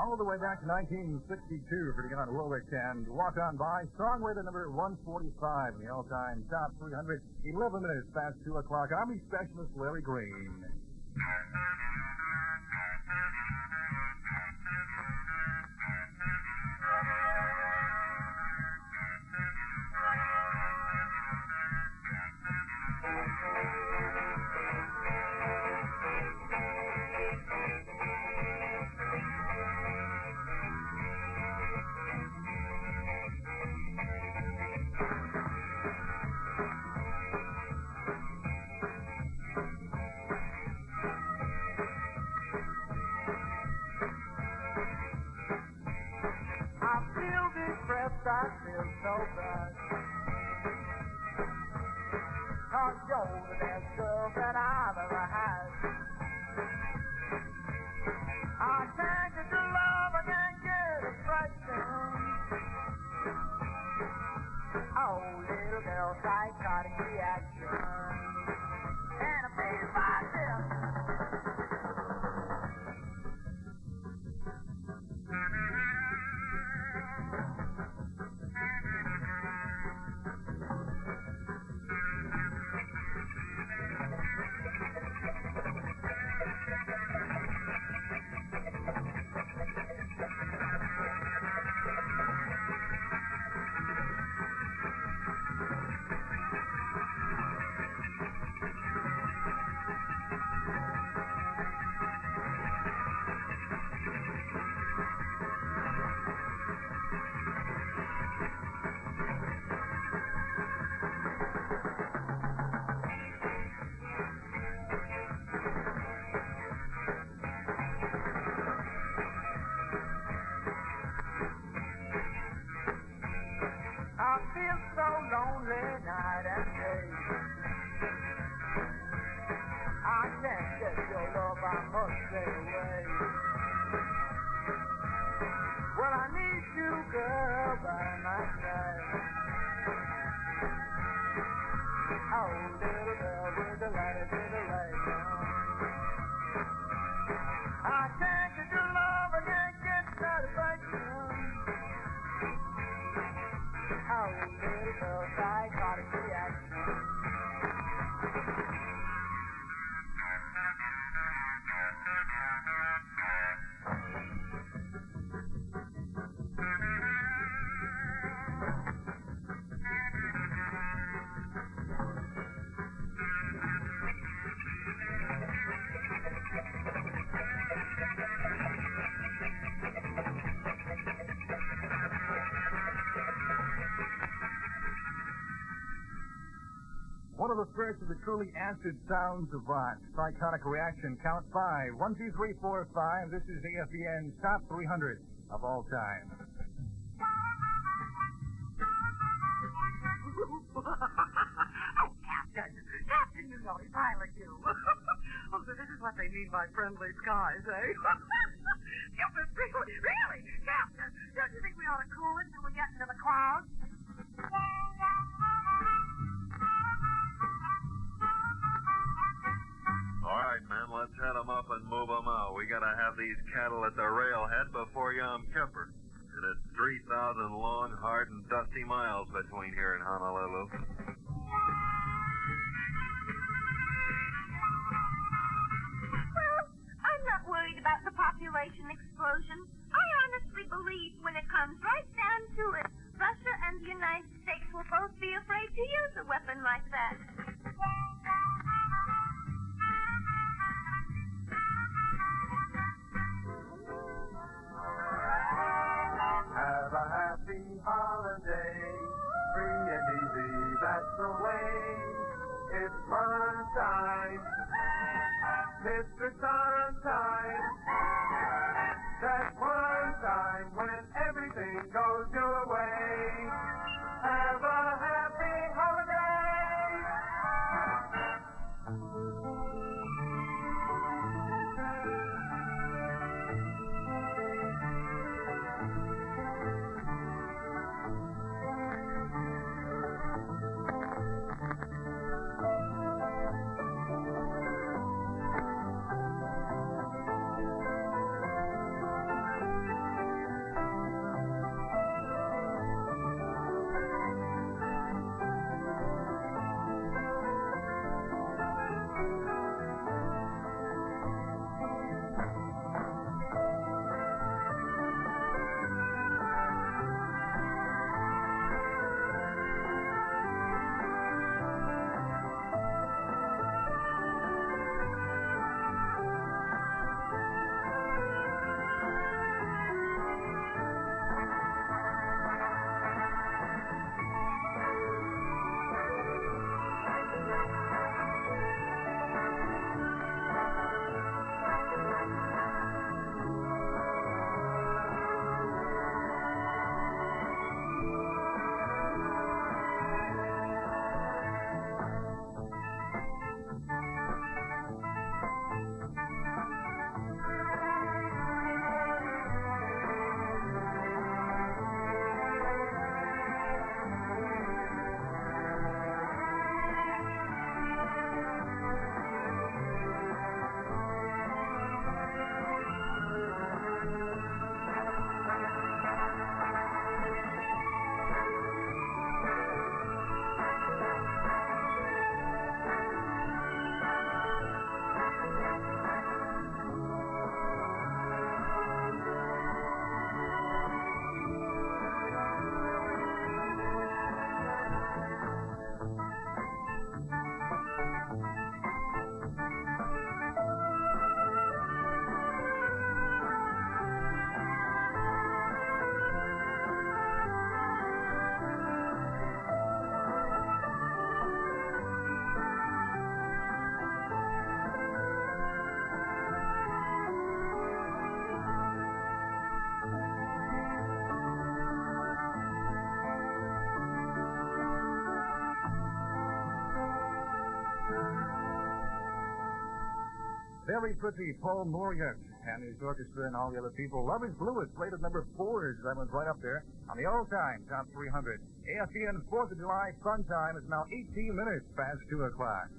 All the way back to 1962 for the Warwick and Walk On By. Song rated number 145 in the all-time top 300. 11 minutes past 2 o'clock. Army Specialist Larry Green. I feel so bad. 'Cause you're the best girl that I've ever had. I can't get your love, I can't get attraction. Oh, little girl, psychotic reaction. And it feels like this. I feel so lonely night and day. I can't get your love, I must stay away. Well, I need you, girl, by my side. Oh, little girl with the light, with the light on. I can't get your love, I can't get satisfaction. Oh, little girl, psychotic reaction. One of the first of the truly acid sounds of rock. Psychotic reaction. Count 5. 1, 2, 3, 4, 5. This is AFVN's top 300 of all time. Oh, Captain, you know, pilot you. Oh, so this is what they mean by friendly skies, eh? Really, Captain, don't you think we ought to cool it till we get into the clouds? All right, men, let's head them up and move them out. We gotta have these cattle at the railhead before Yom Kippur. And it's 3,000 long, hard, and dusty miles between here and Honolulu. Well, I'm not worried about the population explosion. I honestly believe when it comes right down to it, Russia and the United States will both be afraid to use a weapon like that. Have a happy holiday, free and easy, that's the way. It's fun time, Mr. Sunshine, that's goes your way. Have a happy holiday. Very pretty Paul Morgan and his orchestra and all the other people. Love is Blue is played at number 4. That one's right up there on the all-time top 300. AFVN 4th of July fun time is now 18 minutes past 2 o'clock.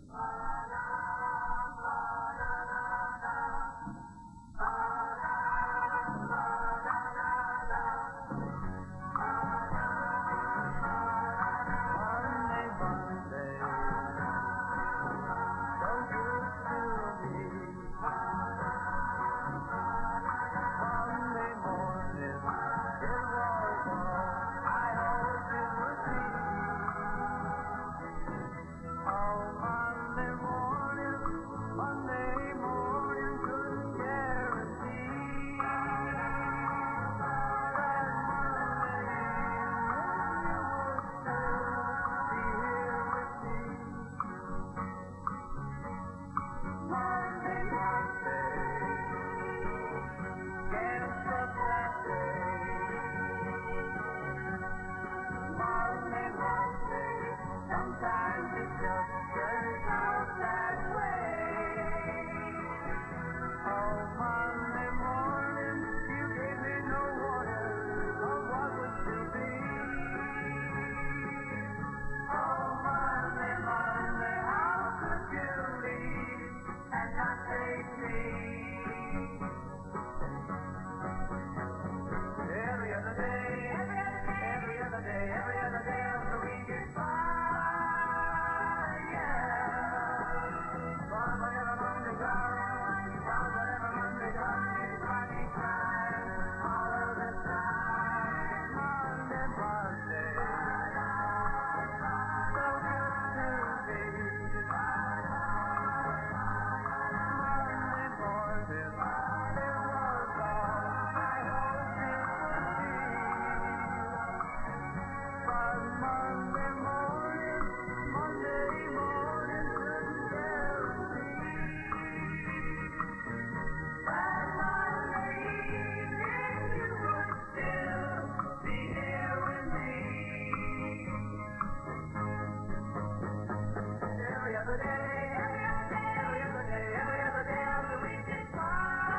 other day, every other day, every other day, every other day of the week is fine.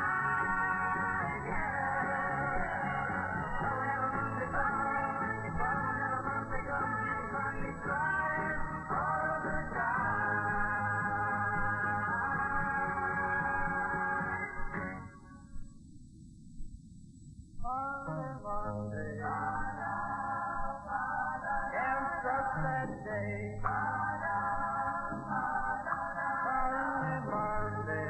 Yeah. Don't have a Monday fun, don't have a Monday come, Monday crying all the time. Monday, and such that day. Monday,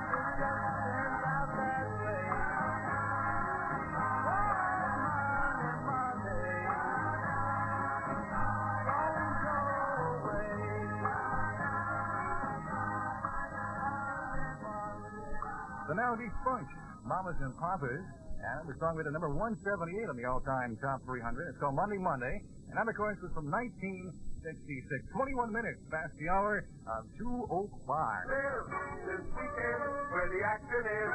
it just turns out that way. Monday, don't go away. The now defunct Mamas and Papas, and the song with the number 178 on the all-time top 300. It's called Monday, Monday, and that, of course, was from 1966. 21 minutes past the hour of 2:05. This weekend, where the action is.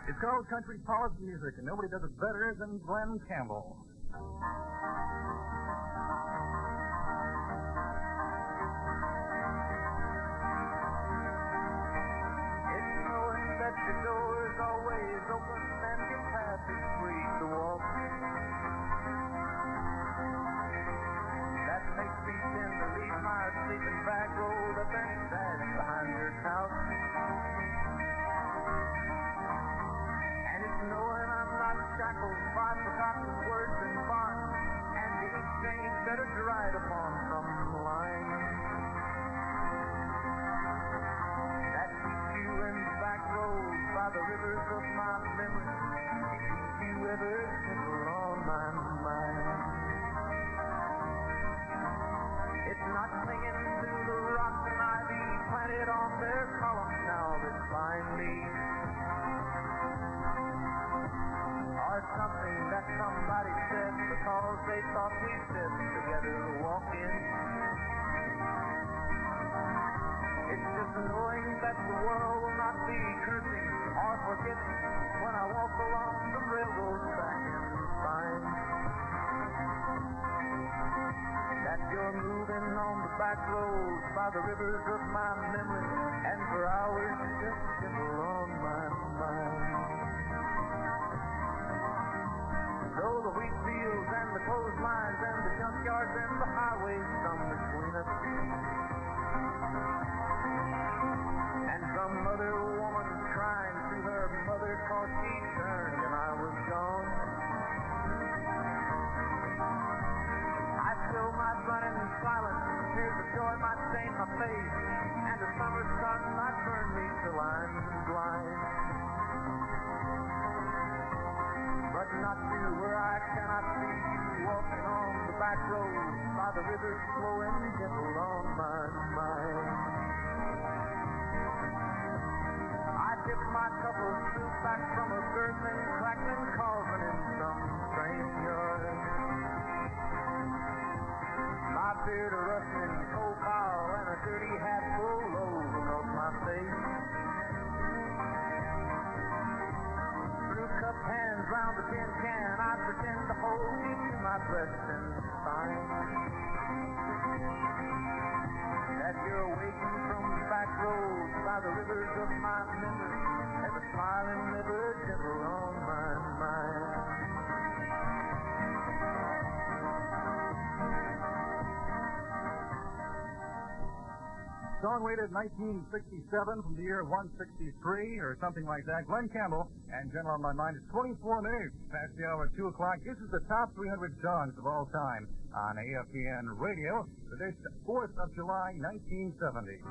It's called Country Policy Music, and nobody does it better than Glenn Campbell. It's knowing that your door is always open and your path is free to walk. That makes me tend to leave my sleeping bag rolled up and dash behind your couch. And it's knowing I'm not shackled by forgotten words and bonds, and the exchange better dried upon some line. That keeps you in the back roads by the rivers of my memory, keeps you ever simple on my mind. It's not clinging to the rocks and ivy planted on their columns now that blind me, or something that somebody said because they thought we said together walking. It's just knowing that the world will not be cursing or forgetting when I walk along the railroad track and find that you're moving on the back roads by the rivers of my memory, and for hours just simple on my mind. Though the wheat fields and the clotheslines and the junkyards and the highways come between us, and some other woman crying to her mother 'cause she turned and I was gone, I still might run in silence, tears of joy might stain my face, and the summer sun might burn me till I'm blind. But not to where I cannot see you walking on the back road by the river flowing gentle on my mind. I dip my cup of soup back from a gurgling, crackling cauldron in some strange yard. My beard a rustling coal pile and a dirty hat full low across my face. Through cupped hands round the tin can, I pretend to hold you to my breast and find that you're awaking from the back roads by the rivers of my memory, and the smiling river gentle on my mind. Song rated 1967 from the year 163 or something like that. Glenn Campbell and General on My Mind. It's 24 minutes past the hour of 2 o'clock. This is the top 300 songs of all time on AFVN Radio for this 4th of July, 1970.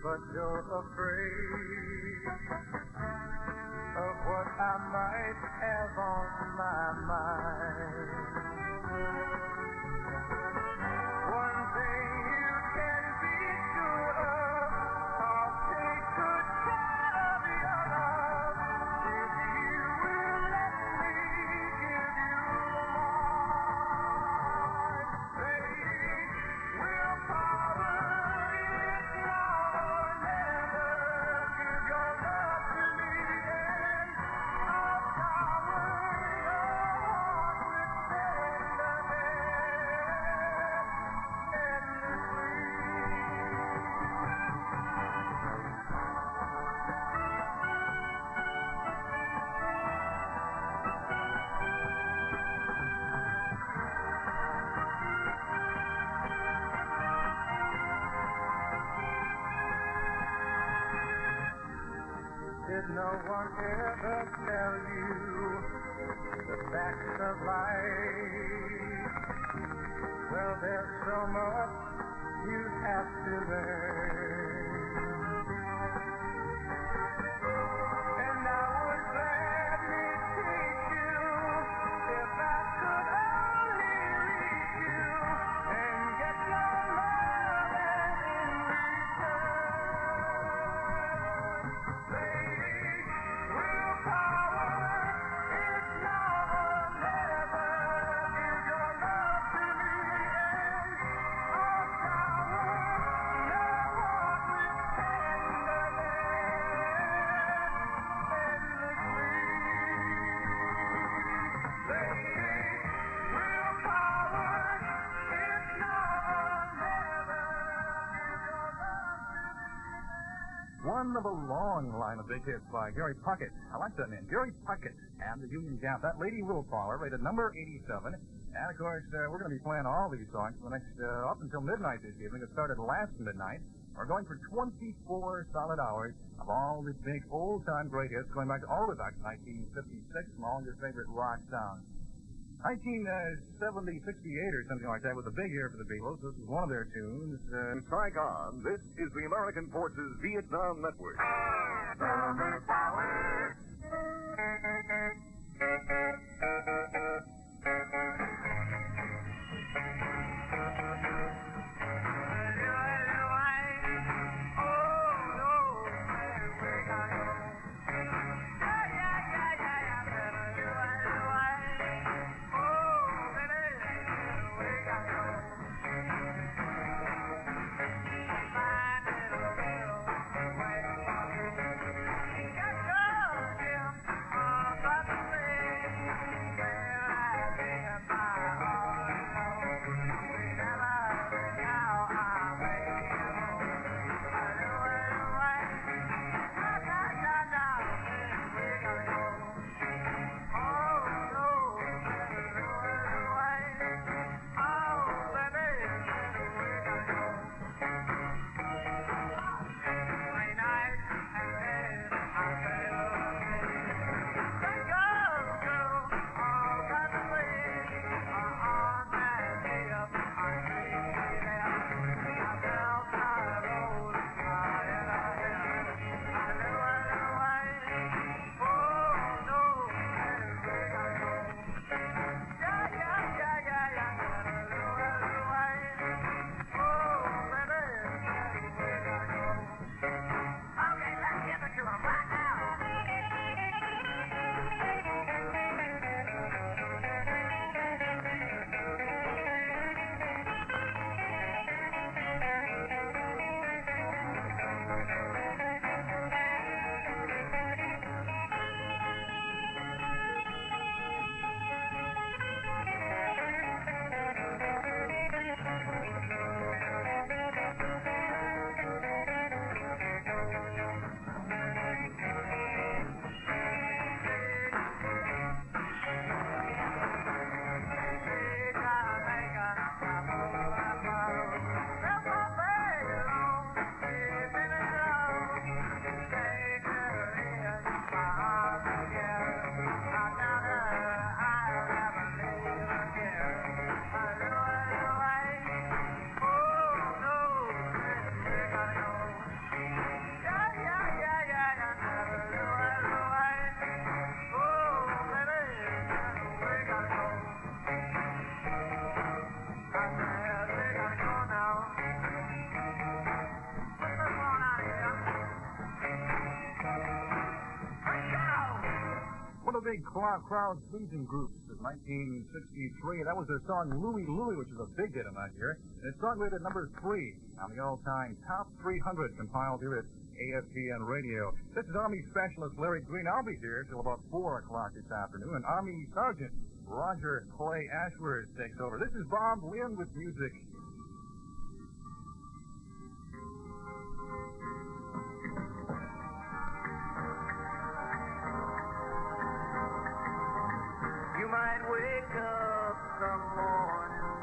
But you're afraid of what I I might have on my mind. One thing you can be sure of, I'll take good care of your love. If you will let me give you mine, baby, willpower is now or never. Give your love to me and I'll shower your heart with Did no one ever tell you the facts of life? Well, there's so much you have to learn. And I would gladly teach you if I could only reach you and get your love and in return. Baby, willpower is now or never. Give your love to me and I'll shower your heart with tenderness endlessly. Baby, willpower is now or never. Give your love to me. One of a long line of big hits by Gary Puckett. I like that name, Gary Puckett and the Union Gap. That Lady Willpower, rated number 87. And, of course, we're going to be playing all these songs for the next, up until midnight this evening. It started last midnight. We're going for 24 solid hours of all the big old-time great hits, going back all the way back to 1956 from all your favorite rock sounds. 1970, 68 or something like that was a big year for the Beatles. This is one of their tunes. In Saigon, this is the American Forces Vietnam Network. Got of the big crowd-pleasing groups of 1963. That was their song Louie Louie, which is a big hit in that year. And it's song rated number 3 on the all-time top 300 compiled here at AFVN Radio. This is Army Specialist Larry Green. I'll be here till about 4 o'clock this afternoon. And Army Sergeant Roger Clay Ashworth takes over. This is Bob Lynn with music. You might wake up some morning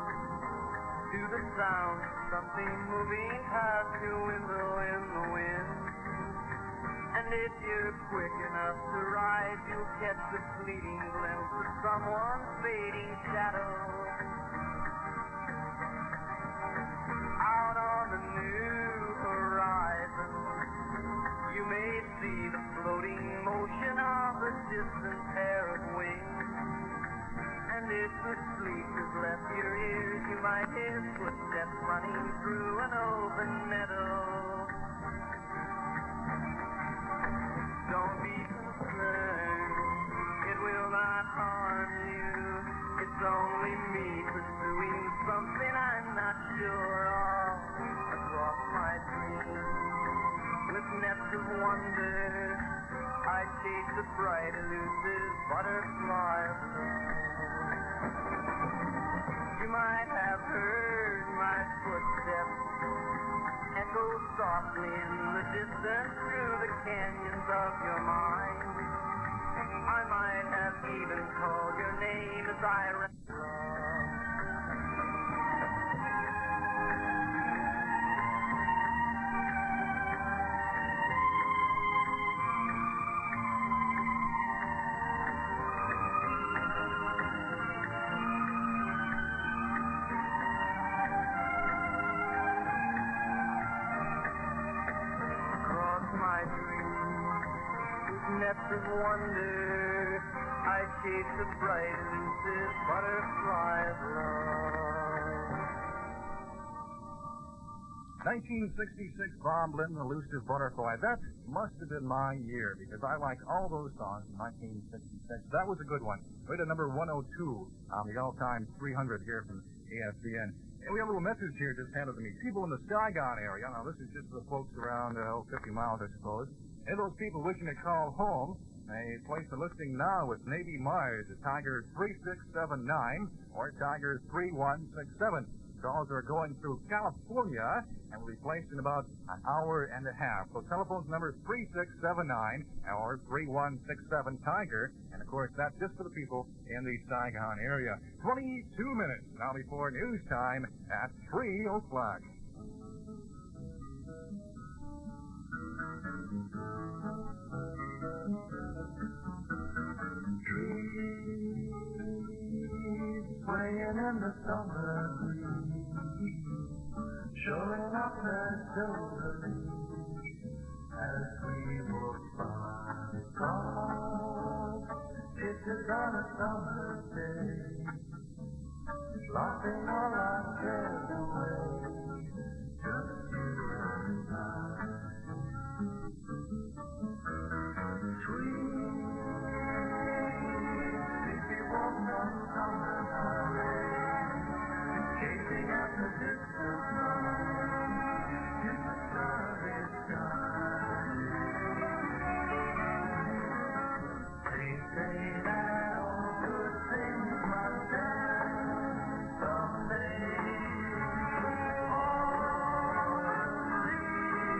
to the sound of something moving past your window in the wind. And if you're quick enough to ride, you'll catch the fleeting glimpse of someone's fading shadow. Out on the new horizon, you may see the floating motion of a distant pair of wings. And if the sleep has left your ears, you might hear footsteps running through an open meadow. Don't be concerned, it will not harm you. It's only me pursuing something I'm not sure of. Across my dreams, with nets of wonder, I chase the bright elusive butterfly of love. You might have heard my footsteps echo softly in the distance through the canyons of your mind. I might have even called your name as I ran. Nets of wonder, I chase the bright elusive butterfly of love. 1966, Bob Lynn, Elusive Butterfly. That must have been my year, because I like all those songs from 1966. That was a good one. Rated number 102 on the all-time 300 here from AFVN. And we have a little message here just handed to me. People in the Saigon area. Now, this is just for the folks around 50 miles, I suppose. And those people wishing to call home, they place a listing now with Navy Mars at Tiger 3679 or Tiger 3167. Calls are going through California and will be placed in about an hour and a half. So telephone number 3679 or 3167 Tiger. And of course, that's just for the people in the Saigon area. 22 minutes now before news time at 3 o'clock. Swaying in the summer breeze, showing up their silver leaves as we walk by. God, it is on a summer day, laughing all our cares away, just you and I. Sweet, sleepy walk on summer night, gazing at the distant light in the starry sky. They say that all good things must end someday. All the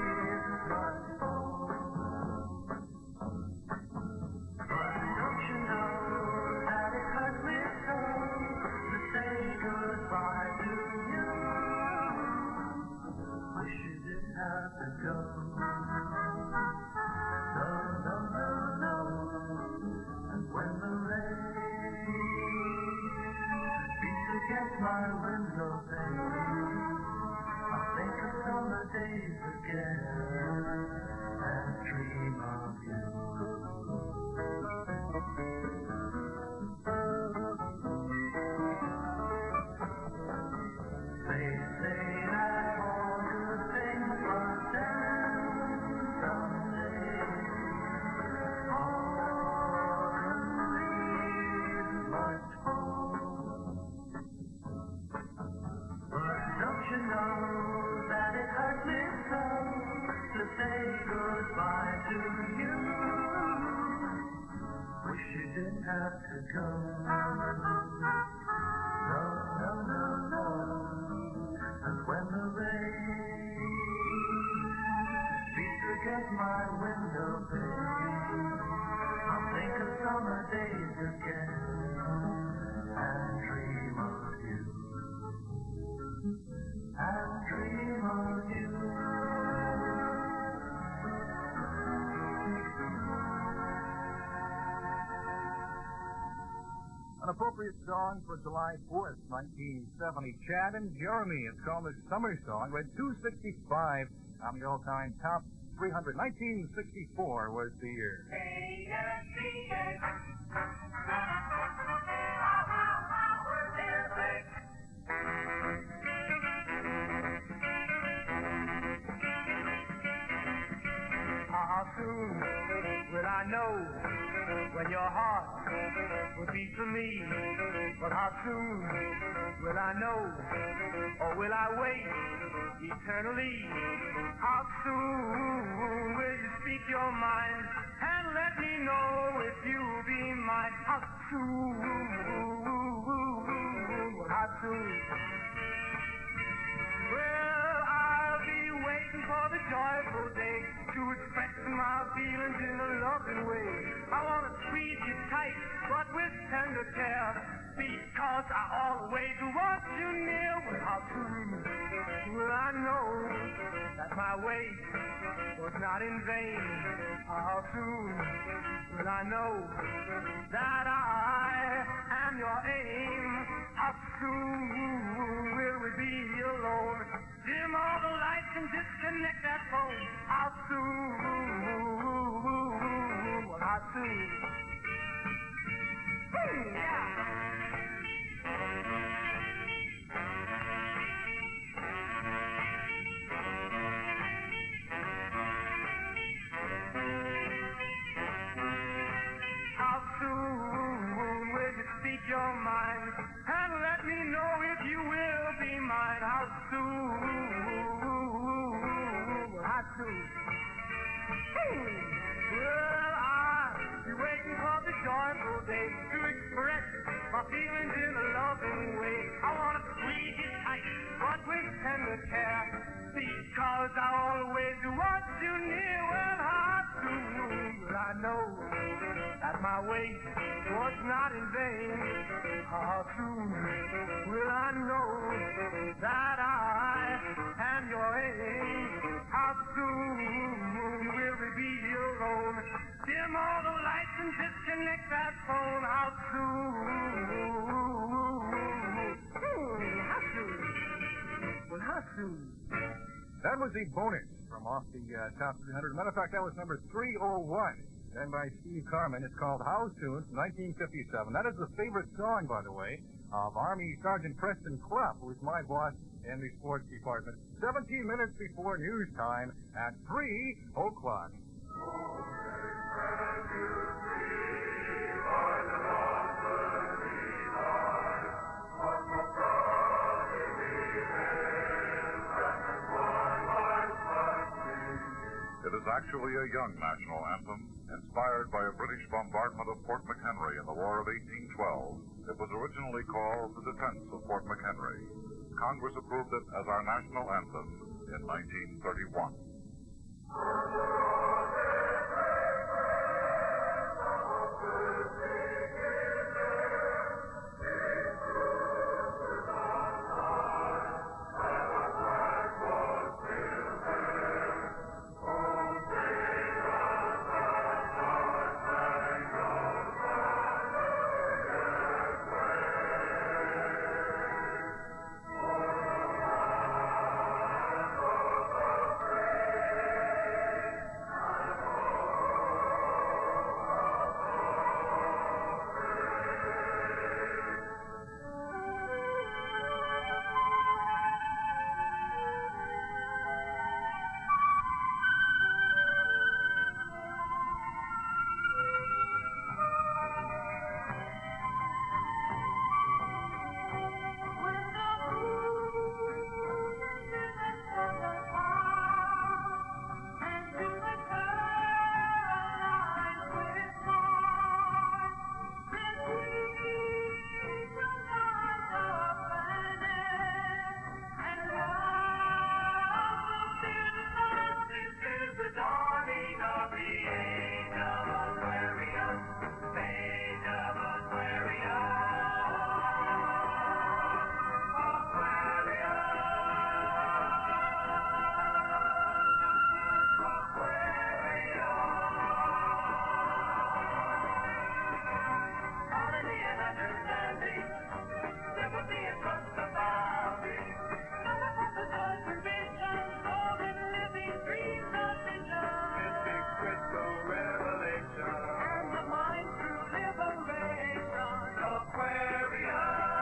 leaves must fall. But don't you know that it hurts me so to say goodbye to you? Wish you didn't have to go. No, no, no, no. And when the rain beats against my window pane, I'll think of summer days again and dream of you. They say that all good things must end someday. All the didn't have to go. No, no, no, no. And when the rain beats against my window pane, I'll think of summer days again and dream of you. And dream of you. An appropriate song for July 4th, 1970. Chad and Jeremy. It's called the Summer Song. With 265 on the all-time top 300. 1964 was the year. How soon will I know when your heart will beat for me? But how soon will I know, or will I wait eternally? How soon will you speak your mind and let me know if you'll be mine? How soon? How soon? Well, I'll be waiting for the joyful day to express my feelings in a loving way. I want to squeeze you tight, but with tender care, because I always want you near. Well, how soon will I know that my wait was not in vain? How soon will I know that I am your aim? How soon will we be alone? Dim all the lights and disconnect that phone. How soon? Well, how soon? Yeah. How soon will you speak your mind and let me know if you will be mine? How soon? How soon? Well, I'll be waiting for the joyful day to express my feelings in a loving way. I want to squeeze you tight, but with tender care, because I always want you near. Well, how soon will I know that my wait was not in vain? How soon will I know that I am your aim? How soon will we be alone? Dim all the lights and disconnect that phone. How soon? How soon? Well, how soon? That was the bonus from off the top 300. Matter of fact, that was number 301. Done by Steve Carman. It's called How Soon, 1957. That is the favorite song, by the way, of Army Sergeant Preston Clough, who is my boss in the sports department. 17 minutes before news time at 3 o'clock. It is actually a young national anthem, inspired by a British bombardment of Fort McHenry in the War of 1812. It was originally called the Defense of Fort McHenry. Congress approved it as our national anthem in 1931. understanding. Sympathy and trust abounding. The sun's vision, all in living dreams of vision. Mystic crystal revelation. And the mind through liberation. Aquarium.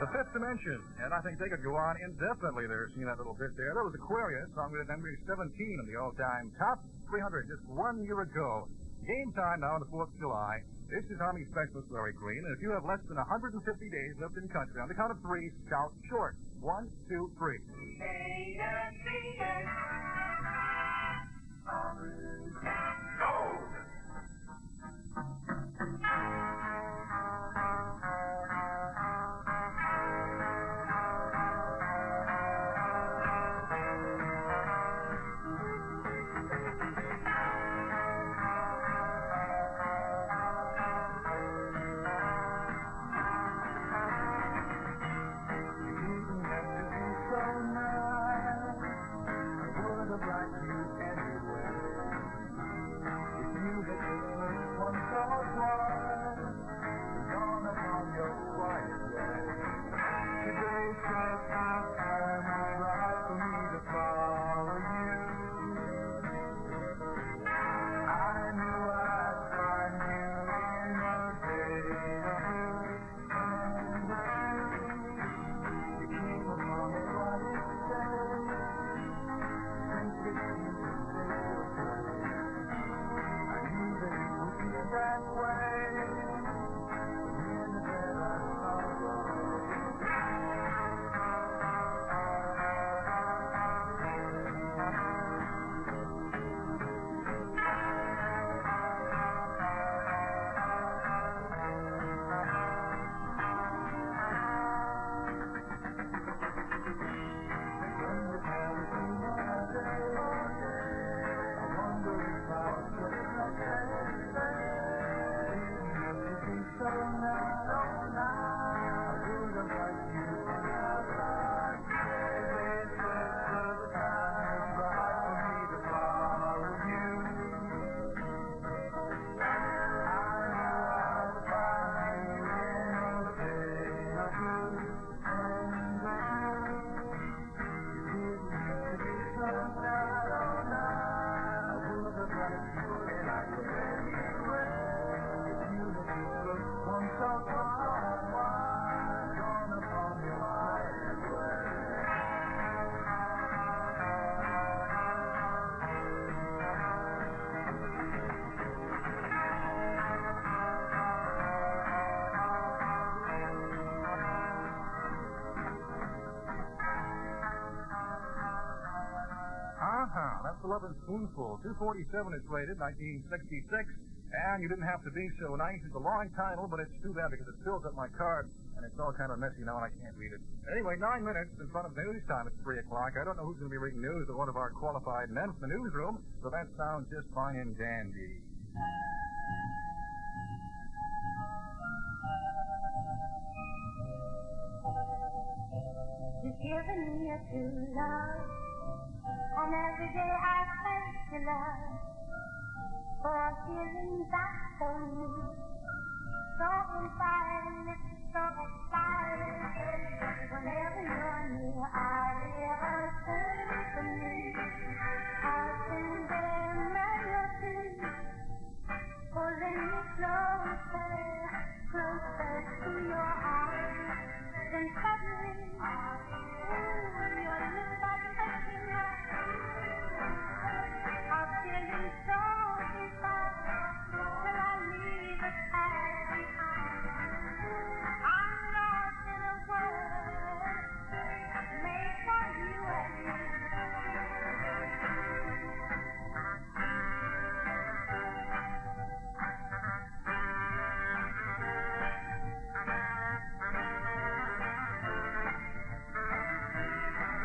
The Fifth Dimension, and I think they could go on indefinitely there, seeing that little bit there. That was Aquarius, song rated number 17 in the all-time top 300 just 1 year ago. Game time now on the 4th of July. This is Army Specialist Larry Green, and if you have less than 150 days left in country, on the count of three, shout short. 1, 2, 3. AFVN. Go! Past 11 spoonful. 247 it's rated, 1966. And you didn't have to be so nice. It's a long title, but it's too bad because it fills up my card, and it's all kind of messy now, and I can't read it. Anyway, 9 minutes in front of news time. It's 3 o'clock. I don't know who's going to be reading news to one of our qualified men from the newsroom, so that sounds just fine and dandy. You've given me a true love, and every day I thank you, love, for giving back so new, so inspiring, so exciting. Whenever you're near, I hear a symphony, a tender melody, pulling me closer, closer to your heart. Then suddenly, your lips are touching mine. I'm feeling so divine till I leave the past behind. I'm lost in a world made for you and me.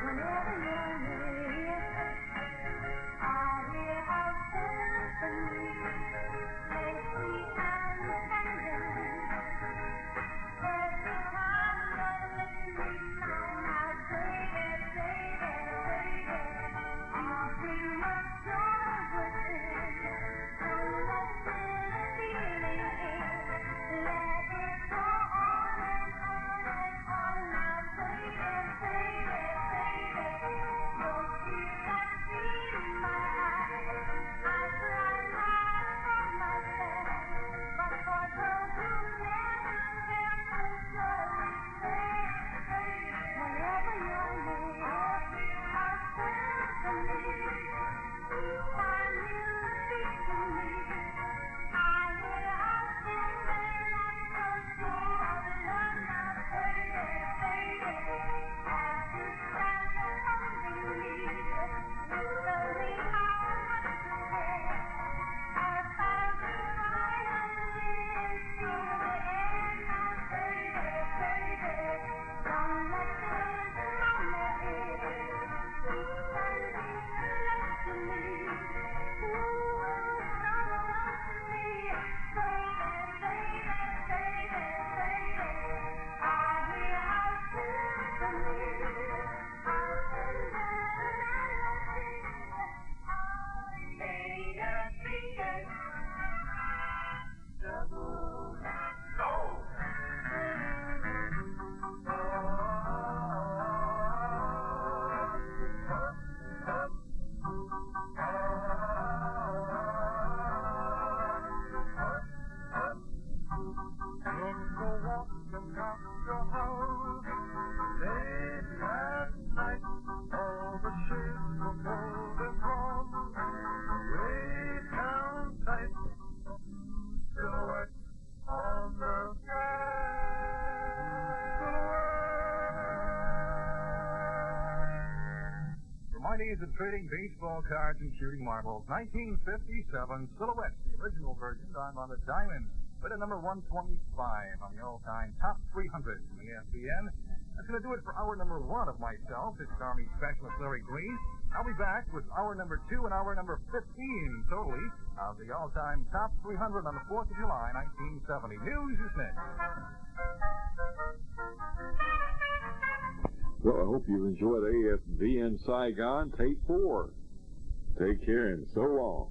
Whenever you're near, I hear a symphony, play sweet and tender. Every time you're listening, I say it, I'll feel much joy within. So let this feeling in, let it go on and on and on. Now say it. Don't keep that beat in my eyes. I cry for myself, but for those who never care to show it. Whenever you're near, I'll sing to me. Each time you speak to me, I hear a singing like the soul of love. Now say it. As you stand holding me, you show me how much you care. As I try and live through the end, now say it. Don't let this moment end. Keep on being close to me. Ooh, so close to me. Say it. I hear a symphony, a tender melody. Say it. From my days of trading baseball cards and shooting marbles, 1957 Silhouette, the original version, done on the diamond, but at number 125 on the all-time top 300 from the AFVN. That's going to do it for hour number 1 of myself. This is Army Specialist Larry Green. I'll be back with hour number 2 and hour number 15 totally of the all-time top 300 on the 4th of July, 1970. News is next. Well, I hope you enjoyed AFVN Saigon Tape 4. Take care and so long.